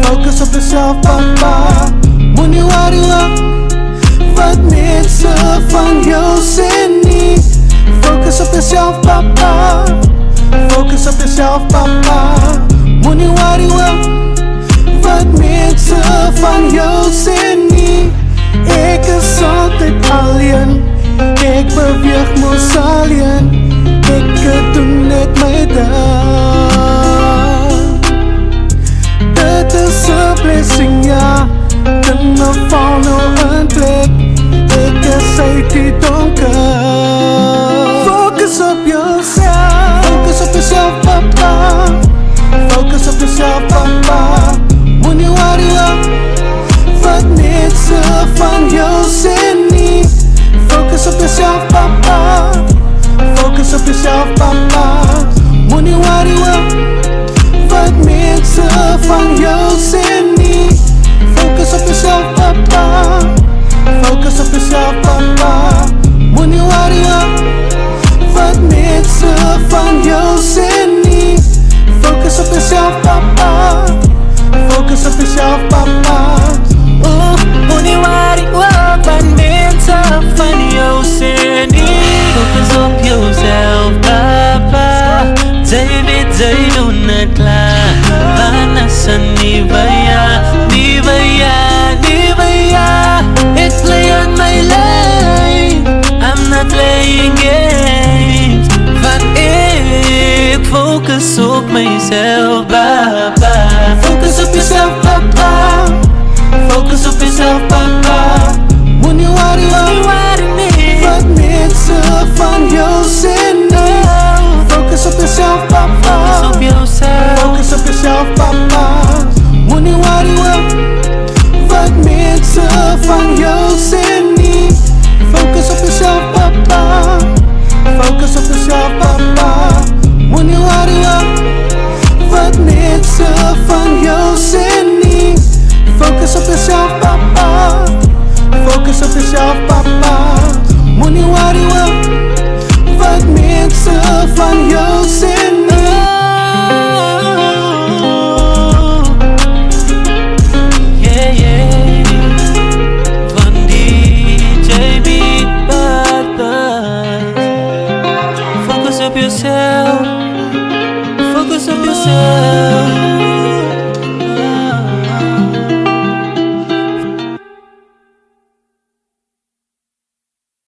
Focus op jezelf, papa. Moet niet worryen wat mensen van jou zijn niet. Focus op jezelf, papa. Focus op jezelf, papa. Moet niet worryen wat mensen van jou zijn niet. Ik is altijd alleen. Ik beweeg moes alleen. Ik doe net mijn dag. Dit is een blessing, ja. Kunnen van nou een plek. Ik is uit die donker. Focus op jezelf. Focus op jezelf, papa. Focus op jezelf, papa. Moet niet worryen wat mensen van jou zijn niet. Focus op jezelf, papa. Focus op jezelf, papa. Moet niet worryen wat mensen van jou zijn niet. Focus op jezelf, papa. Focus op jezelf, papa. Moet niet worryen wat mensen van jou zijn niet. Focus op jezelf, papa. Focus op jezelf, papa. Moet niet worryen wat mensen van jou zijn niet. Focus op jezelf, papa. David, zij doen het klaar. Vanessa, nieuwe jaar, nieuwe jaar, nieuwe jaar. Ik play on my life, I'm not playing games. Want ik focus op mezelf, papa. Focus op jezelf, papa. Focus op jezelf, papa. Moet niet worryen wat mensen van jou zijn niet. Focus op jezelf, papa. Focus op jezelf. Focus op jezelf, papa. Moet niet worryen wat mensen van jou zijn niet. Focus op jezelf, papa. Focus op jezelf, papa. Moet niet worryen wat mensen van jou zijn niet. Focus op jezelf, papa. Focus op jezelf, papa. Moet niet worryen wat mensen van jou zijn niet. Yeah, yeah. Van DJ Bad. Focus op jezelf. Focus op jezelf.